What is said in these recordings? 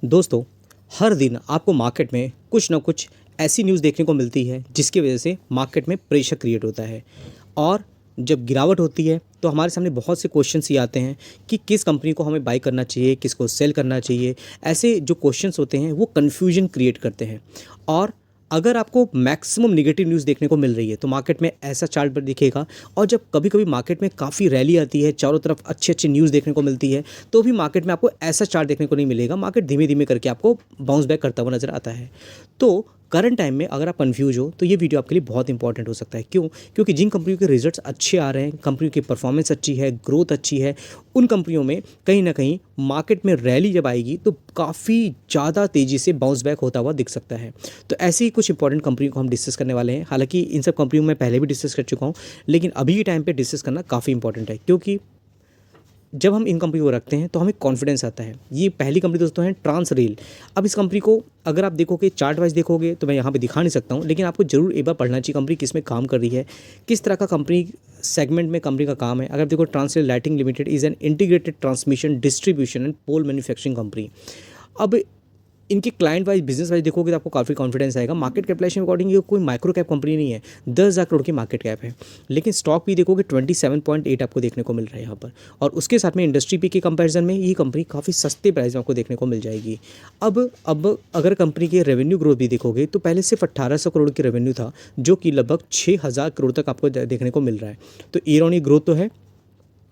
दोस्तों, हर दिन आपको मार्केट में कुछ ना कुछ ऐसी न्यूज़ देखने को मिलती है जिसकी वजह से मार्केट में प्रेशर क्रिएट होता है। और जब गिरावट होती है तो हमारे सामने बहुत से क्वेश्चंस ये आते हैं कि किस कंपनी को हमें बाई करना चाहिए, किसको सेल करना चाहिए। ऐसे जो क्वेश्चंस होते हैं वो कन्फ्यूजन क्रिएट करते हैं। और अगर आपको मैक्सिमम नेगेटिव न्यूज़ देखने को मिल रही है तो मार्केट में ऐसा चार्ट पर दिखेगा। और जब कभी कभी मार्केट में काफ़ी रैली आती है, चारों तरफ अच्छे अच्छे न्यूज़ देखने को मिलती है, तो भी मार्केट में आपको ऐसा चार्ट देखने को नहीं मिलेगा। मार्केट धीमे धीमे करके आपको बाउंस बैक करता हुआ नजर आता है। तो करंट टाइम में अगर आप कंफ्यूज हो तो ये वीडियो आपके लिए बहुत इंपॉर्टेंट हो सकता है। क्यों? क्योंकि जिन कंपनियों के रिजल्ट्स अच्छे आ रहे हैं, कंपनियों की परफॉर्मेंस अच्छी है, ग्रोथ अच्छी है, उन कंपनियों में कहीं ना कहीं मार्केट में रैली जब आएगी तो काफ़ी ज़्यादा तेज़ी से बाउंस बैक होता हुआ दिख सकता है। तो ऐसी ही कुछ इंपॉर्टेंट कंपनी को हम डिस्कस करने वाले हैं। हालांकि इन सब कंपनियों में पहले भी डिस्कस कर चुका हूँ, लेकिन अभी के टाइम पे डिस्कस करना काफ़ी इंपॉर्टेंट है। क्योंकि जब हम इन कंपनी को रखते हैं तो हमें कॉन्फिडेंस आता है। ये पहली कंपनी दोस्तों है ट्रांस रेल। अब इस कंपनी को अगर आप देखोगे, चार्ट वाइज देखोगे, तो मैं यहाँ पे दिखा नहीं सकता हूँ, लेकिन आपको जरूर एक बार पढ़ना चाहिए कंपनी किस में काम कर रही है, किस तरह का कंपनी सेगमेंट में कंपनी का काम है। अगर देखो, Transrail lighting limited is an integrated transmission distribution and pole manufacturing company. अब इनके क्लाइंट वाइज, बिजनेस वाइज देखोगे तो आपको काफ़ी कॉन्फिडेंस आएगा। मार्केट कैपिटलाइजेशन अकॉर्डिंग ये कोई माइक्रो कैप कंपनी नहीं है, 10,000 करोड़ की मार्केट कैप है। लेकिन स्टॉक भी देखोगे 27.8 आपको देखने को मिल रहा है यहाँ पर। और उसके साथ में इंडस्ट्री पी के कंपैरिजन में ये कंपनी काफ़ी सस्ते प्राइस में आपको देखने को मिल जाएगी। अब अगर कंपनी के रेवेन्यू ग्रोथ भी देखोगे तो पहले सिर्फ 1800 करोड़ की रेवेन्यू था, जो कि लगभग 6,000 करोड़ तक आपको देखने को मिल रहा है। तो ईयर ऑन ईयर ग्रोथ तो है।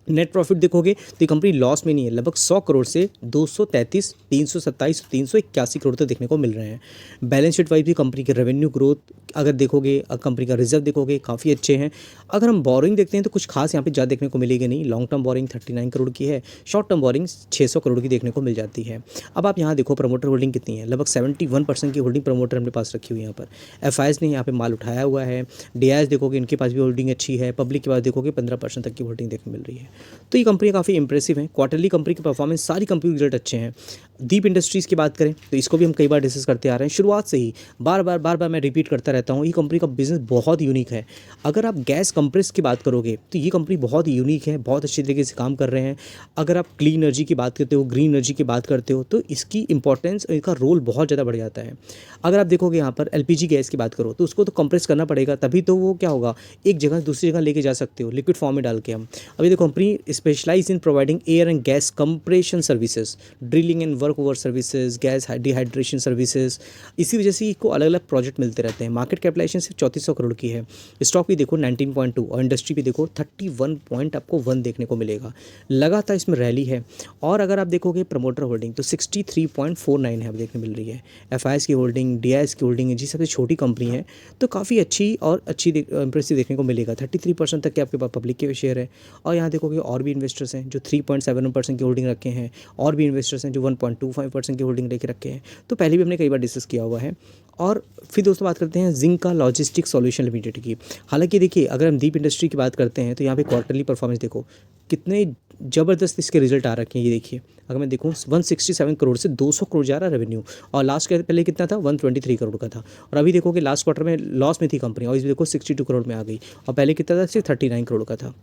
नेट प्रॉफिट देखोगे तो ये कंपनी लॉस में नहीं है। लगभग 100 करोड़ से 233, 327, 381 करोड़ तक देखने को मिल रहे हैं। बैलेंस शीट वाइज भी कंपनी के रेवेन्यू ग्रोथ अगर देखोगे, कंपनी का रिजर्व देखोगे, काफ़ी अच्छे हैं। अगर हम बोरिंग देखते हैं तो कुछ खास यहाँ पे ज़्यादा देखने को मिलेगी नहीं। लॉन्ग टर्म बोरिंग 39 करोड़ की है, शॉर्ट टर्म बोरिंग 600 करोड़ की देखने को मिल जाती है। अब आप यहाँ देखो प्रमोटर होल्डिंग कितनी है, लगभग 71% की होल्डिंग प्रमोटर अपने पास रखी हुई है। यहाँ पर एफ ने यहाँ पे माल उठाया हुआ है। डी देखोगे, इनके पास भी होल्डिंग अच्छी है। पब्लिक के पास देखोगे 15% तक की होल्डिंग देखने मिल रही है। तो ये कंपनी काफ़ी इंप्रेसिव है। क्वार्टरली कंपनी की परफॉर्मेंस, सारी कंपनी के रिजल्ट अच्छे हैं। दीप इंडस्ट्रीज़ की बात करें तो इसको भी हम कई बार डिस्कस करते आ रहे हैं। शुरुआत से ही बार बार मैं रिपीट करता रहता हूँ, ये कंपनी का बिजनेस बहुत यूनिक है। अगर आप गैस कंप्रेस की बात करोगे तो ये कंपनी बहुत यूनिक है, बहुत अच्छी तरीके से काम कर रहे हैं। अगर आप क्लीन एनर्जी की बात करते हो, ग्रीन एनर्जी की बात करते हो, तो इसकी इंपॉर्टेंस, इसका रोल बहुत ज़्यादा बढ़ जाता है। अगर आप देखोगे यहाँ पर एलपीजी गैस की बात करो तो उसको तो कंप्रेस करना पड़ेगा, तभी तो वो क्या होगा, एक जगह से दूसरी जगह लेके जा सकते हो लिक्विड फॉर्म में डाल के। हम अभी देखो, company specialize in providing air and gas compression services, drilling and work over services, gas dehydration services. इसी वजह से इसको अलग अलग प्रोजेक्ट मिलते रहते हैं। मार्केट कैपिटलाइजेशन सिर्फ 3400 करोड़ की है। स्टॉक भी देखो 19.2 और इंडस्ट्री भी देखो 31 पॉइंट आपको 1 देखने को मिलेगा। लगातार इसमें रैली है। और अगर आप देखोगे प्रमोटर होल्डिंग तो 63.49 है अब देखने मिल रही है। एफ की होल्डिंग, डी की होल्डिंग है, जी सबसे छोटी कंपनी है, तो काफ़ी अच्छी और अच्छी इंप्रेसिव देखने को मिलेगा। 33% तक के आपके पास पब्लिक के शेयर है। और यहाँ देखोगे और भी इन्वेस्टर्स हैं जो 3.71% की होल्डिंग रखे हैं, और भी इन्वेस्टर्स हैं जो 1.25% की होल्डिंग लेके रखे हैं। तो पहले भी हमने कई बार डिस्कस किया हुआ है। और फिर दोस्तों बात करते हैं जिंका लॉजिस्टिक सॉल्यूशन लिमिटेड की। हालांकि देखिए, अगर हम दीप इंडस्ट्री की बात करते हैं तो यहाँ पे क्वार्टरली परफॉर्मेंस देखो कितने ज़बरदस्त इसके रिजल्ट आ रखे हैं। ये देखिए, अगर मैं देखूँ 167 करोड़ से 200 करोड़ जा रहा रेवेन्यू, और लास्ट के पहले कितना था, 123 करोड़ का था। और अभी देखो कि लास्ट क्वार्टर में लॉस में थी कंपनी, और इस देखो 62 करोड़ में आ गई, और पहले कितना था, सिर्फ 39 करोड़ का था।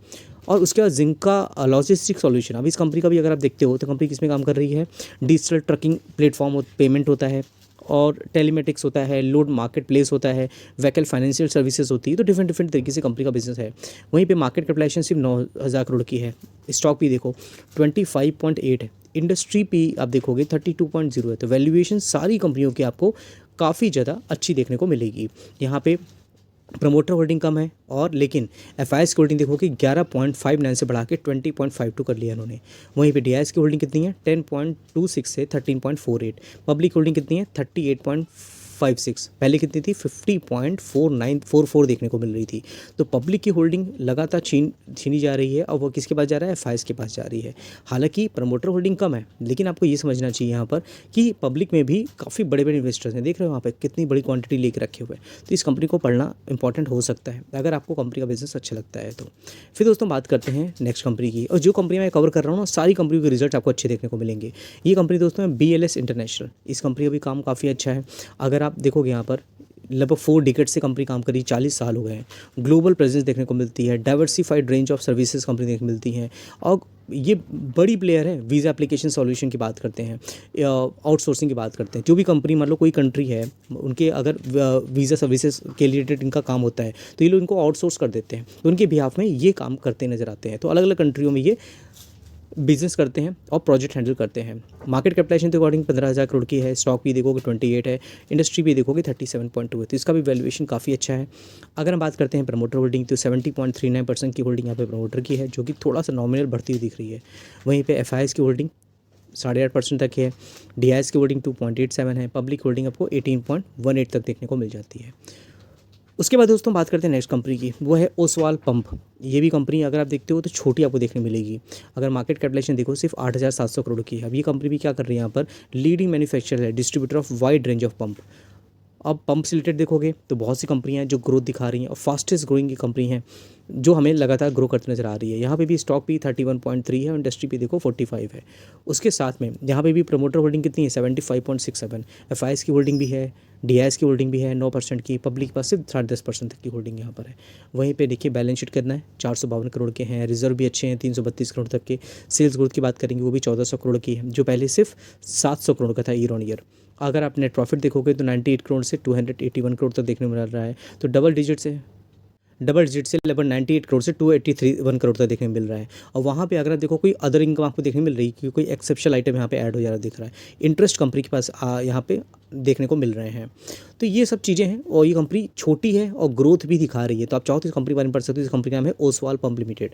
और उसके बाद जिंका लॉजिस्टिक सॉल्यूशन, अब इस कंपनी का भी अगर आप देखते हो तो कंपनी किस में काम कर रही है, डिजिटल ट्रकिंग प्लेटफॉर्म, पेमेंट होता है, और टेलीमेटिक्स होता है, लोड मार्केट प्लेस होता है, व्हीकल फाइनेंशियल सर्विसेज होती है। तो डिफरेंट डिफरेंट तरीके से कंपनी का बिजनेस है। वहीं पे मार्केट कैपिटलाइजेशन सिर्फ 9,000 करोड़ की है। स्टॉक भी देखो 25.8 है। इंडस्ट्री भी आप देखोगे 32.0 है। तो वैल्यूएशन सारी कंपनियों की आपको काफ़ी ज़्यादा अच्छी देखने को मिलेगी। यहाँ पे प्रमोटर होल्डिंग कम है, और लेकिन एफ की होल्डिंग देखो कि 11.59 से बढ़ा के 20.52 कर लिया इन्होंने। वहीं पे डी की होल्डिंग कितनी है, 10.26 से 13.48। पब्लिक होल्डिंग कितनी है, 38.56। पहले कितनी थी, 50.44 देखने को मिल रही थी। तो पब्लिक की होल्डिंग लगातार छीनी जा रही है, और वो किसके पास जा रहा है, एफ के पास जा रही है। हालांकि प्रमोटर होल्डिंग कम है, लेकिन आपको ये समझना चाहिए यहाँ पर कि पब्लिक में भी काफ़ी बड़े बड़े इन्वेस्टर्स हैं। देख रहे हो वहाँ पर कितनी बड़ी क्वांटिटी लेके रखे हुए हैं। तो इस कंपनी को पढ़ना इंपॉर्टेंट हो सकता है अगर आपको कंपनी का बिजनेस अच्छा लगता है तो। फिर दोस्तों बात करते हैं नेक्स्ट कंपनी की, और जो कंपनी मैं कवर कर रहा हूँ ना, सारी कंपनियों के रिजल्ट आपको अच्छे देखने को मिलेंगे। ये कंपनी दोस्तों है BLS इंटरनेशनल। इस कंपनी का भी काम काफ़ी अच्छा है। अगर आप देखोगे यहाँ पर लगभग 4 डिकेड से कंपनी काम कर रही है, 40 साल हो गए हैं। ग्लोबल प्रेजेंस देखने को मिलती है, diversified range of services company देखने को मिलती हैं, और ये बड़ी प्लेयर है। वीज़ा एप्लीकेशन सॉल्यूशन की बात करते हैं, आउटसोर्सिंग की बात करते हैं। जो भी कंपनी मान लो कोई कंट्री है, उनके अगर वीज़ा सर्विसेज के रिलेटेड इनका काम होता है तो ये लोग इनको आउटसोर्स कर देते हैं, तो उनके बिहाफ में ये काम करते नज़र आते हैं। तो अलग अलग कंट्रियों में ये बिजनेस करते हैं और प्रोजेक्ट हैंडल करते हैं। मार्केट कैपिटलाइजेशन के अकॉर्डिंग 15,000 करोड़ की है। स्टॉक भी देखोगे 28 है, इंडस्ट्री भी देखोगे 37.2 है, तो इसका भी वैल्यूएशन काफ़ी अच्छा है। अगर हम बात करते हैं प्रमोटर होल्डिंग, तो 70.39% की होल्डिंग यहाँ पे प्रमोटर की है, जो कि थोड़ा सा नॉमिनल बढ़ती हुई दिख रही है। वहीं पे एफआईआईज़ की होल्डिंग 8.5% तक है, डीआईएस की होल्डिंग 2.87 है, पब्लिक होल्डिंग आपको 18.18 तक देखने को मिल जाती है। उसके बाद दोस्तों बात करते हैं नेक्स्ट कंपनी की, वो है ओसवाल पंप। ये भी कंपनी अगर आप देखते हो तो छोटी आपको देखने मिलेगी। अगर मार्केट कैपिटलाइजेशन देखो सिर्फ 8,700 करोड़ की है। अब ये कंपनी भी क्या कर रही है, यहाँ पर लीडिंग मैन्युफैक्चरर है, distributor of wide range of pump. अब पंप से रिलेटेड देखोगे तो बहुत सी कंपनियां हैं जो ग्रोथ दिखा रही हैं, और फास्टेस्ट ग्रोइंग की कंपनी है जो हमें लगातार ग्रो करते नजर आ रही है। यहाँ पे भी स्टॉक भी 31.3 है और इंडस्ट्री भी देखो 45 है। उसके साथ में यहाँ पे भी प्रमोटर होल्डिंग कितनी है, 75.67। एफआईआईज़ की होल्डिंग भी है, डीआईएस की होल्डिंग भी है 9% की, पब्लिक के पास सिर्फ 10.5% तक की होल्डिंग यहाँ पर है। वहीं पे देखिए बैलेंस शीट कितना है, 452 करोड़ के हैं, रिजर्व भी अच्छे हैं 332 करोड़ तक के। सेल्स ग्रोथ की बात करेंगे वो भी 1400 करोड़ की है, जो पहले सिर्फ 700 करोड़ का था ईयर ऑन ईयर। अगर आप नेट प्रॉफिट देखोगे तो 98 करोड़ से 281 करोड़ तक देखने को मिल रहा है, तो डबल डिजिट से लगभग 98 करोड़ से 283 करोड़ तक देखने को मिल रहा है। और वहाँ पे अगर आप देखो कोई अदर इनकम आपको देखने मिल रही है, क्योंकि कोई एक्सेप्शनल आइटम यहाँ पे ऐड हो जा रहा दिख रहा है। इंटरेस्ट कंपनी के पास यहाँ पे देखने को मिल रहे हैं। तो ये सब चीज़ें हैं, और ये कंपनी छोटी है और ग्रोथ भी दिखा रही है। तो आप चाहो तो इस कंपनी के बारे में पढ़ सकते हो। इस कंपनी का नाम है ओसवाल पंप लिमिटेड।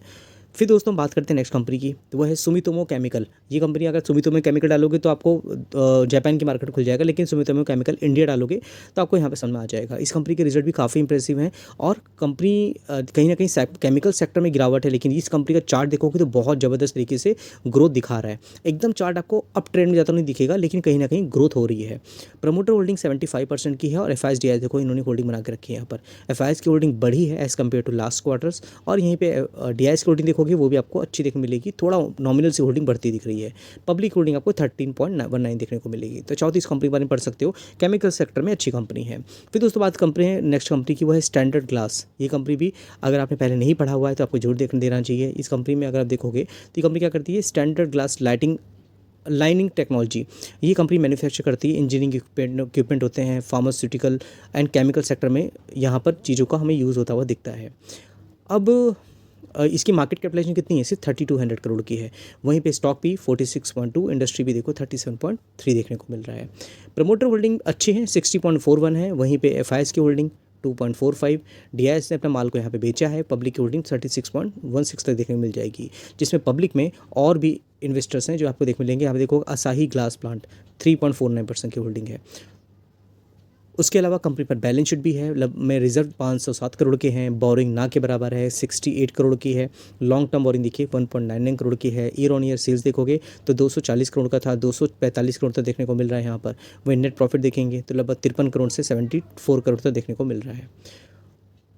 फिर दोस्तों बात करते हैं नेक्स्ट कंपनी की, तो वह है सुमितोमो केमिकल। ये कंपनी अगर सुमितोमो केमिकल डालोगे तो आपको जापान की मार्केट खुल जाएगा, लेकिन सुमितोमो केमिकल इंडिया डालोगे तो आपको यहाँ पे समझ में आ जाएगा। इस कंपनी के रिजल्ट भी काफ़ी इंप्रेसिव हैं, और कंपनी कहीं ना कहीं केमिकल सेक्टर में गिरावट है, लेकिन इस कंपनी का चार्ट देखोगे तो बहुत ज़बरदस्त तरीके से ग्रोथ दिखा रहा है। एकदम चार्ट आपको अप ट्रेंड में ज़्यादा नहीं दिखेगा, लेकिन कहीं ना कहीं ग्रोथ हो रही है। प्रमोटर होल्डिंग 75% की है, और एफआईआईज़ डीआईएस देखो इन्होंने होल्डिंग बना के रखी है। यहाँ पर एफआईआईज़ की होल्डिंग बढ़ी है as compare to last quarters, और यहीं पे डीआईएस की होल्डिंग देखोगे वो भी आपको अच्छी देखने मिलेगी, थोड़ा नॉमिनल से होल्डिंग बढ़ती दिख रही है। पब्लिक होल्डिंग आपको 13.19 देखने को मिलेगी। तो चाहो तो इस कंपनी के बारे में पढ़ सकते हो, केमिकल सेक्टर में अच्छी कंपनी है। फिर दोस्तों बात कंपनी है नेक्स्ट कंपनी की, वो है स्टैंडर्ड ग्लास। ये कंपनी भी अगर आपने पहले नहीं पढ़ा हुआ है तो आपको जरूर देखने देना चाहिए। इस कंपनी में अगर आप देखोगे तो ये कंपनी क्या करती है, स्टैंडर्ड ग्लास लाइनिंग टेक्नोलॉजी। ये कंपनी मैन्युफैक्चर करती है, इंजीनियरिंग इक्विपमेंट होते हैं, फार्मास्यूटिकल एंड केमिकल सेक्टर में यहाँ पर चीज़ों का हमें यूज़ होता हुआ दिखता है। अब इसकी मार्केट कैपिटलाइजेशन कितनी है, सिर्फ 3200 करोड़ की है। वहीं पे स्टॉक भी 46.2, इंडस्ट्री भी देखो 37.3 देखने को मिल रहा है। प्रमोटर होल्डिंग अच्छी है, 60.41 है। वहीं पे एफआईआईज़ की होल्डिंग 2.45, डीआईएस ने अपना माल को यहाँ पे बेचा है। पब्लिक की होल्डिंग 36.16 तक देखने को मिल जाएगी, जिसमें पब्लिक में और भी इन्वेस्टर्स हैं जो आपको देखने मिलेंगे। यहाँ पे देखो असाही ग्लास प्लांट 3.49% की होल्डिंग है। उसके अलावा कंपनी पर बैलेंस शीट भी है, में रिजर्व 507 करोड़ के हैं, बोरिंग ना के बराबर है, 68 करोड़ की है। लॉन्ग टर्म बोरिंग देखिए 1.99 करोड़ की है। ईयर ऑन ईयर सेल्स देखोगे तो 240 करोड़ का था, 245 करोड़ तक देखने को मिल रहा है यहाँ पर। वही नेट प्रॉफिट देखेंगे तो लगभग 53 करोड़ से 74 करोड़ तक देखने को मिल रहा है।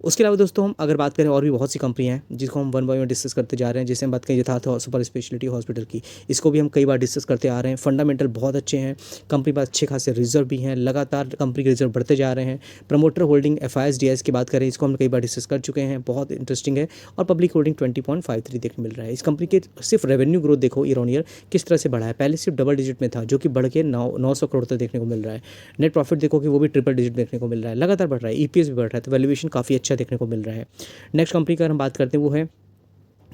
उसके अलावा दोस्तों हम अगर बात करें, और भी बहुत सी कंपनियां हैं जिसको हम वन बाय वन डिस्कस करते जा रहे हैं। जैसे हम बात करें यथार्थ सुपर स्पेशलिटी हॉस्पिटल की, इसको भी हम कई बार डिस्कस करते आ रहे हैं। फंडामेंटल बहुत अच्छे हैं, कंपनी पास अच्छे खासे रिजर्व भी हैं, लगातार कंपनी के रिजर्व बढ़ते जा रहे हैं। प्रमोटर होल्डिंग एफआईआईज़ डीआईएस की बात करें, इसको हम कई बार डिस्कस कर चुके हैं, बहुत इंटरेस्टिंग है। और पब्लिक होल्डिंग 20.53 देखने मिल रहा है। इस कंपनी के सिर्फ रेवेन्यू ग्रोथ देखो ईयर ऑन ईयर किस तरह से बढ़ा है, पहले सिर्फ डबल डिजिट में था, जो कि बढ़ के 900 करोड़ तक देखने को मिल रहा है। नेट प्रॉफिट देखो कि वो भी ट्रिपल डिजिट देखने को मिल रहा है, लगातार बढ़ रहा है। ईपीएस भी बढ़ रहा है, तो वैल्यूएशन काफ़ी अच्छा देखने को मिल रहा है। नेक्स्ट कंपनी का हम बात करते हैं, वो है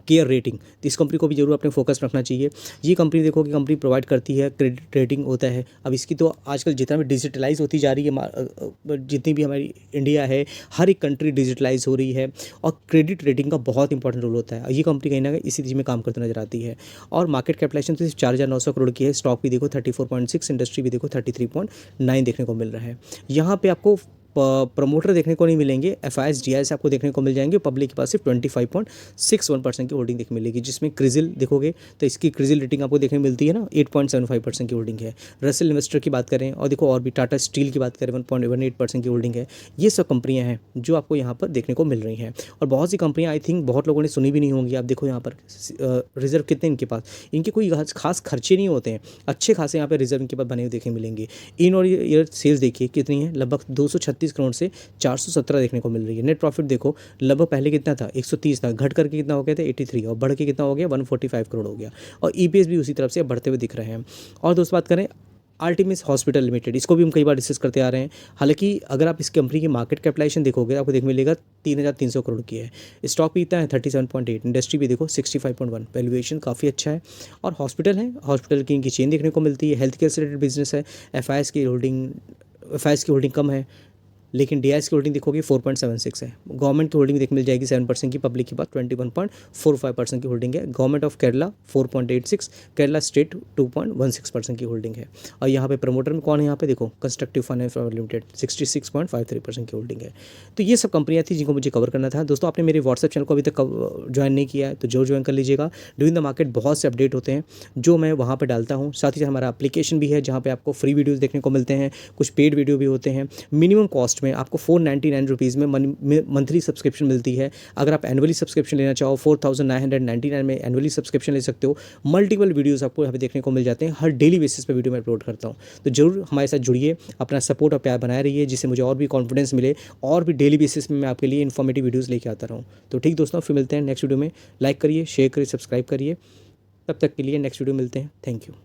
केयर रेटिंग। तो इस कंपनी को भी जरूर अपने फोकस रखना चाहिए। ये कंपनी देखो कि कंपनी प्रोवाइड करती है क्रेडिट रेटिंग होता है। अब इसकी तो आजकल जितना भी डिजिटलाइज होती जा रही है, जितनी भी हमारी इंडिया है, हर एक कंट्री डिजिटलाइज हो रही है, और क्रेडिट रेटिंग का बहुत इंपॉर्टेंट रोल होता है। ये कंपनी कहीं ना कहीं इसी चीज़ में काम करते नजर आती है। और मार्केट कैपिटलाइजेशन तो सिर्फ 4,900 करोड़ की है। स्टॉक भी देखो 34.6, इंडस्ट्री भी देखो 33.9 देखने को मिल रहा है। यहाँ पे आपको प्रमोटर देखने को नहीं मिलेंगे, एफआईआईज़ डीआईएस आपको देखने को मिल जाएंगे। पब्लिक के पास सिर्फ 25.61% की होल्डिंग देखने मिलेगी, जिसमें क्रिजिल देखोगे तो इसकी क्रिजिल रेटिंग आपको देखने मिलती है ना, 8.75% की होल्डिंग है। रसेल इन्वेस्टर की बात करें, और देखो और भी टाटा स्टील की बात करें 1.18% की होल्डिंग है। ये सब कंपनियां हैं जो आपको यहाँ पर देखने को मिल रही हैं। और बहुत सी कंपनियाँ आई थिंक बहुत लोगों ने सुनी भी नहीं होंगी। आप देखो यहाँ पर रिजर्व कितने इनके पास, इनके कोई खास खर्चे नहीं होते हैं, अच्छे खासे यहाँ पर रिजर्व इनके पास बने हुए देखने मिलेंगे। इन और ईयर सेल्स देखिए कितनी है, लगभग 236 135 करोड़ से 417 देखने को मिल रही है। नेट प्रॉफिट देखो लगभग पहले कितना था 130 था, घट करके कितना हो गया था 83 और बढ़ के कितना हो गया 145 करोड़ हो गया। और ईपीएस भी उसी तरफ से बढ़ते हुए दिख रहे हैं। और दोस्तों बात करें आर्टिमिस हॉस्पिटल लिमिटेड, इसको भी हम कई बार डिस्कस करते आ रहे हैं। हालांकि अगर आप इस कंपनी की मार्केट कैपिटलाइजेशन देखोगे आपको देखने मिलेगा 3,300 करोड़ की है। स्टॉक भी इतना है 37.8, इंडस्ट्री भी देखो 65.1, वैल्यूएशन काफ़ी अच्छा है। और हॉस्पिटल है, हॉस्पिटल की इनकी चेन देखने को मिलती है, हेल्थ केयर से रिलेटेड बिजनेस है। एफ की होल्डिंग कम है, लेकिन डीआईएस की होल्डिंग देखोगे 4.76 है। गवर्नमेंट की होल्डिंग देख मिल जाएगी 7% की, पब्लिक की बात 21.45% की होल्डिंग है। Government of Kerala 4.86, Kerala state 2.16% की होल्डिंग है। और यहाँ पे प्रमोटर में कौन है, यहाँ पे देखो कंस्ट्रक्टिव फाइनेंस प्राइवेट लिमिटेड 66.53% की होल्डिंग है। तो ये सब कंपनियाँ थी जिनको मुझे कवर करना था। दोस्तों आपने मेरे व्हाट्सएप चैनल को अभी तक ज्वाइन नहीं किया है तो जरूर ज्वाइन कर लीजिएगा। ड्यूरिंग द मार्केट बहुत से अपडेट होते हैं जो मैं वहाँ पर डालता हूँ। साथ ही साथ हमारा एप्लीकेशन भी है जहाँ पे आपको फ्री वीडियोज़ देखने को मिलते हैं, कुछ पेड वीडियो भी होते हैं। मिनिमम कॉस्ट में आपको 499 रुपीज़ में मंथली सब्सक्रिप्शन मिलती है। अगर आप एनुअली सब्सक्रिप्शन लेना चाहो 4,999 में एनुअली सब्सक्रिप्शन ले सकते हो। मल्टीपल वीडियोस आपको यहाँ पे देखने को मिल जाते हैं, हर डेली बेसिस पे वीडियो मैं अपलोड करता हूँ। तो जरूर हमारे साथ जुड़िए, अपना सपोर्ट और प्यार बनाए रहिए जिससे मुझे और भी कॉन्फिडेंस मिले और भी डेली बेसिस में मैं आपके लिए इन्फॉर्मेटिव वीडियोज़ लेके आता रहूँ। तो ठीक दोस्तों, फिर मिलते हैं नेक्स्ट वीडियो में। लाइक करिए, शेयर करिए, सब्सक्राइब करिए। तब तक के लिए नेक्स्ट वीडियो मिलते हैं। Thank you.